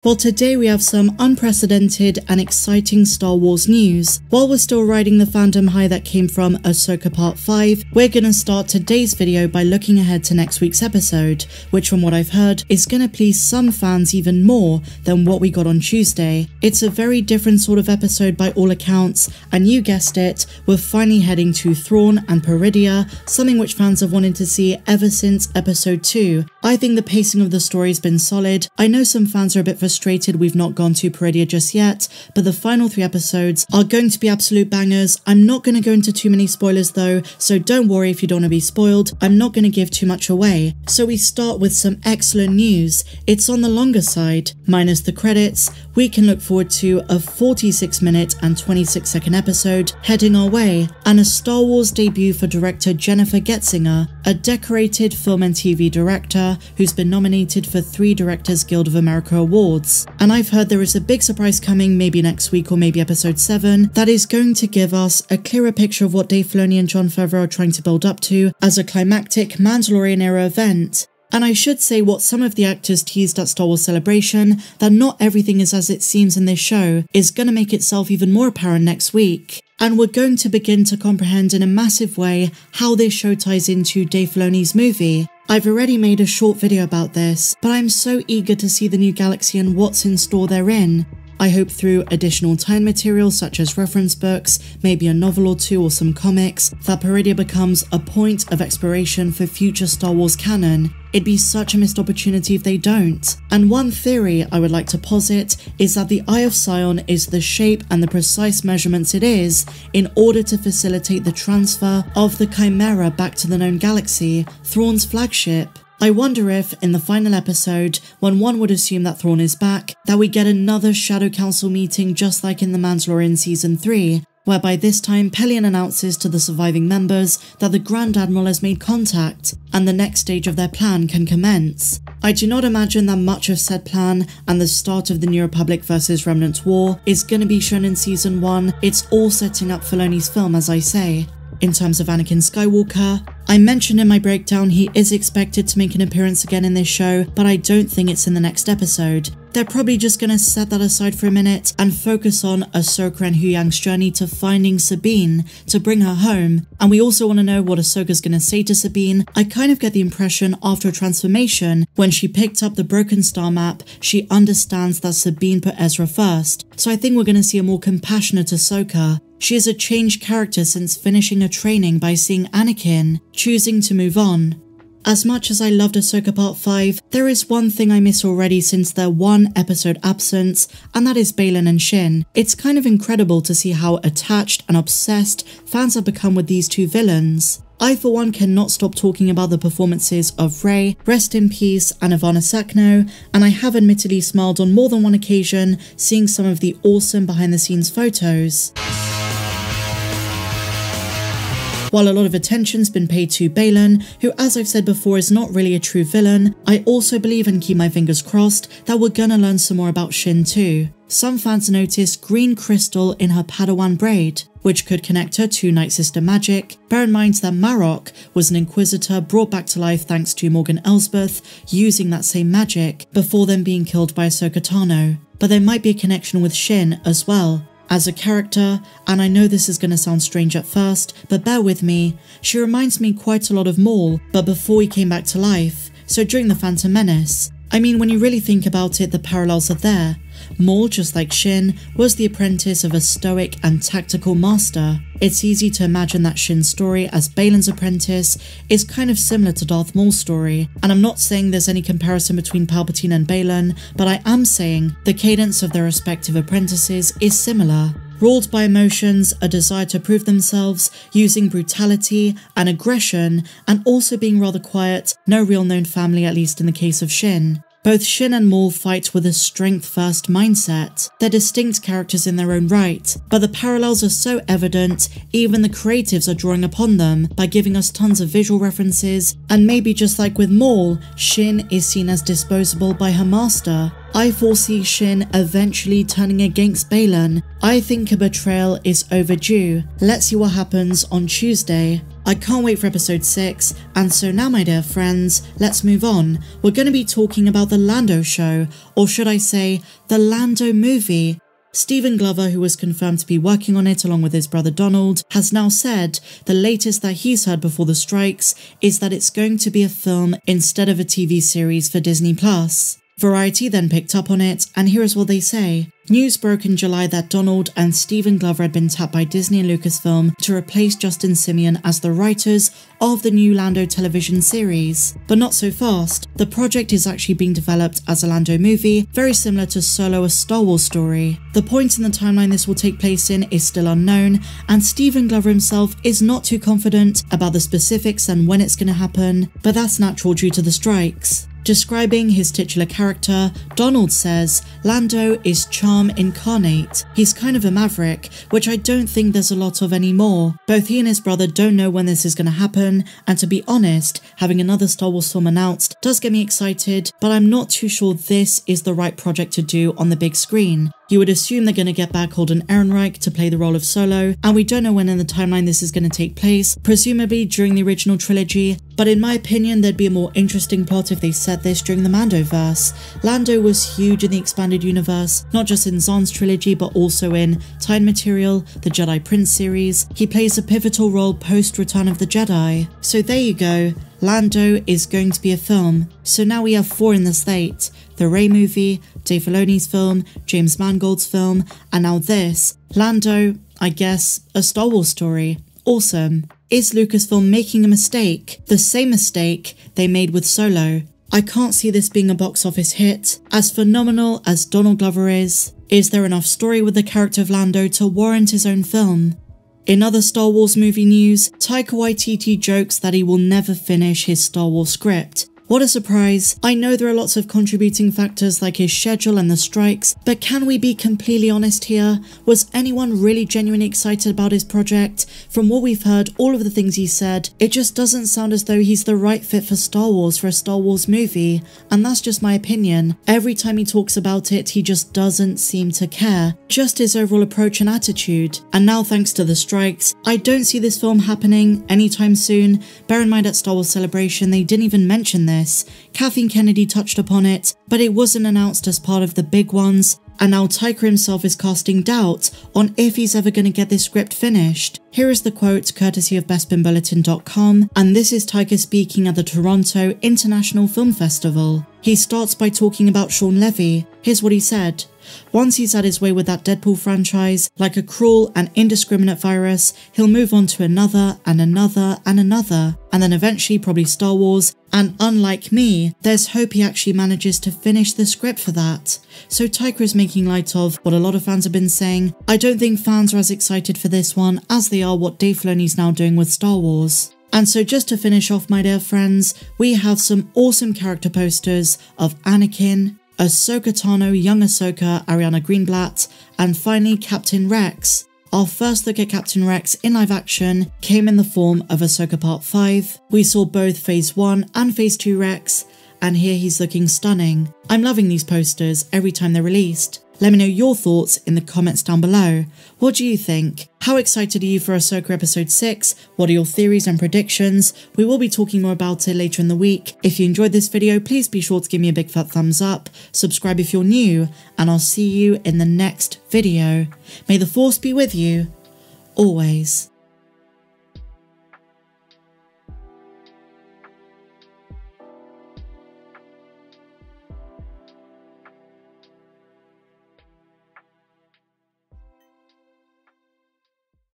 Well, today we have some unprecedented and exciting Star Wars news. While we're still riding the fandom high that came from Ahsoka Part 5, we're gonna start today's video by looking ahead to next week's episode, which from what I've heard is gonna please some fans even more than what we got on Tuesday. It's a very different sort of episode by all accounts, and you guessed it, we're finally heading to Thrawn and Peridea, something which fans have wanted to see ever since episode 2. I think the pacing of the story has been solid. I know some fans are a bit frustrated we've not gone to Peridea just yet, but the final 3 episodes are going to be absolute bangers. I'm not going to go into too many spoilers though, so don't worry if you don't want to be spoiled. I'm not going to give too much away. So we start with some excellent news. It's on the longer side. Minus the credits, we can look forward to a 46-minute and 26-second episode heading our way, and a Star Wars debut for director Jennifer Getzinger, a decorated film and TV director who's been nominated for 3 Directors Guild of America awards. And I've heard there is a big surprise coming, maybe next week or maybe episode 7, that is going to give us a clearer picture of what Dave Filoni and Jon Favreau are trying to build up to as a climactic Mandalorian era event. And I should say what some of the actors teased at Star Wars Celebration, that not everything is as it seems in this show, is going to make itself even more apparent next week. And we're going to begin to comprehend in a massive way how this show ties into Dave Filoni's movie. I've already made a short video about this, but I'm so eager to see the new galaxy and what's in store therein. I hope through additional time material such as reference books, maybe a novel or 2 or some comics, that Peridea becomes a point of exploration for future Star Wars canon. It'd be such a missed opportunity if they don't. And one theory I would like to posit is that the Eye of Sion is the shape and the precise measurements it is in order to facilitate the transfer of the Chimera back to the known galaxy, Thrawn's flagship. I wonder if, in the final episode, when one would assume that Thrawn is back, that we get another Shadow Council meeting just like in The Mandalorian Season 3, whereby this time Pellaeon announces to the surviving members that the Grand Admiral has made contact, and the next stage of their plan can commence. I do not imagine that much of said plan and the start of the New Republic vs Remnant War is going to be shown in Season 1, it's all setting up Filoni's film as I say. In terms of Anakin Skywalker, I mentioned in my breakdown he is expected to make an appearance again in this show, but I don't think it's in the next episode. They're probably just gonna set that aside for a minute and focus on Ahsoka and Huyang's journey to finding Sabine to bring her home, and we also want to know what Ahsoka's gonna say to Sabine. I kind of get the impression after a transformation, when she picked up the Broken Star map, she understands that Sabine put Ezra first, so I think we're gonna see a more compassionate Ahsoka. She is a changed character since finishing her training by seeing Anakin, choosing to move on. As much as I loved Ahsoka Part 5, there is one thing I miss already since their 1 episode absence, and that is Baylan and Shin. It's kind of incredible to see how attached and obsessed fans have become with these 2 villains. I for one cannot stop talking about the performances of Rey, rest in peace, and Ivana Sakno, and I have admittedly smiled on more than one occasion seeing some of the awesome behind the scenes photos. While a lot of attention's been paid to Baylan, who as I've said before is not really a true villain, I also believe and keep my fingers crossed that we're gonna learn some more about Shin too. Some fans noticed green crystal in her Padawan braid, which could connect her to Night Sister magic. Bear in mind that Marok was an Inquisitor brought back to life thanks to Morgan Elsbeth using that same magic, before then being killed by Ahsoka Tano. But there might be a connection with Shin as well. As a character, and I know this is going to sound strange at first, but bear with me, she reminds me quite a lot of Maul, but before he came back to life, so during the Phantom Menace. I mean, when you really think about it, the parallels are there. Maul, just like Shin, was the apprentice of a stoic and tactical master. It's easy to imagine that Shin's story as Baylan's apprentice is kind of similar to Darth Maul's story, and I'm not saying there's any comparison between Palpatine and Baylan, but I am saying the cadence of their respective apprentices is similar. Ruled by emotions, a desire to prove themselves, using brutality and aggression, and also being rather quiet, no real known family at least in the case of Shin. Both Shin and Maul fight with a strength-first mindset. They're distinct characters in their own right, but the parallels are so evident, even the creatives are drawing upon them by giving us tons of visual references, and maybe just like with Maul, Shin is seen as disposable by her master. I foresee Shin eventually turning against Baylan. I think a betrayal is overdue. Let's see what happens on Tuesday. I can't wait for episode 6, and so now my dear friends, let's move on. We're going to be talking about the Lando show, or should I say, the Lando movie. Stephen Glover, who was confirmed to be working on it along with his brother Donald, has now said the latest that he's heard before the strikes is that it's going to be a film instead of a TV series for Disney+. Variety then picked up on it, and here is what they say. News broke in July that Donald and Stephen Glover had been tapped by Disney and Lucasfilm to replace Justin Simien as the writers of the new Lando television series. But not so fast. The project is actually being developed as a Lando movie, very similar to Solo, a Star Wars story. The point in the timeline this will take place in is still unknown, and Stephen Glover himself is not too confident about the specifics and when it's going to happen, but that's natural due to the strikes. Describing his titular character, Donald says, Lando is charm incarnate. He's kind of a maverick, which I don't think there's a lot of anymore. Both he and his brother don't know when this is going to happen, and to be honest, having another Star Wars film announced does get me excited, but I'm not too sure this is the right project to do on the big screen. You would assume they're going to get back Holden Ehrenreich to play the role of Solo, and we don't know when in the timeline this is going to take place, presumably during the original trilogy, but in my opinion there'd be a more interesting plot if they set this during the Mandoverse. Lando was huge in the expanded universe, not just in Zahn's trilogy but also in Time Material, the Jedi Prince series. He plays a pivotal role post Return of the Jedi. So there you go. Lando is going to be a film. So now we have 4 in the slate. The Rey movie, Dave Filoni's film, James Mangold's film, and now this. Lando, I guess, a Star Wars story. Awesome. Is Lucasfilm making a mistake? The same mistake they made with Solo. I can't see this being a box office hit. As phenomenal as Donald Glover is there enough story with the character of Lando to warrant his own film? In other Star Wars movie news, Taika Waititi jokes that he will never finish his Star Wars script. What a surprise. I know there are lots of contributing factors like his schedule and the strikes, but can we be completely honest here? Was anyone really genuinely excited about his project? From what we've heard, all of the things he said, it just doesn't sound as though he's the right fit for Star Wars for a Star Wars movie, and that's just my opinion. Every time he talks about it, he just doesn't seem to care. Just his overall approach and attitude. And now thanks to the strikes, I don't see this film happening anytime soon. Bear in mind at Star Wars Celebration, they didn't even mention this. Kathleen Kennedy touched upon it, but it wasn't announced as part of the big ones, and now Taika himself is casting doubt on if he's ever going to get this script finished. Here is the quote courtesy of bestspinbulletin.com, and this is Taika speaking at the Toronto International Film Festival. He starts by talking about Sean Levy. Here's what he said. Once he's had his way with that Deadpool franchise, like a cruel and indiscriminate virus, he'll move on to another and another and another, and then eventually probably Star Wars, and unlike me, there's hope he actually manages to finish the script for that. So Taika is making light of what a lot of fans have been saying. I don't think fans are as excited for this one as they are what Dave Filoni's now doing with Star Wars. And so just to finish off, my dear friends, we have some awesome character posters of Anakin, Ahsoka Tano, young Ahsoka, Ariana Greenblatt, and finally Captain Rex. Our first look at Captain Rex in live action came in the form of Ahsoka Part 5. We saw both Phase 1 and Phase 2 Rex, and here he's looking stunning. I'm loving these posters every time they're released. Let me know your thoughts in the comments down below. What do you think? How excited are you for Ahsoka Episode 6? What are your theories and predictions? We will be talking more about it later in the week. If you enjoyed this video, please be sure to give me a big fat thumbs up, subscribe if you're new, and I'll see you in the next video. May the Force be with you, always.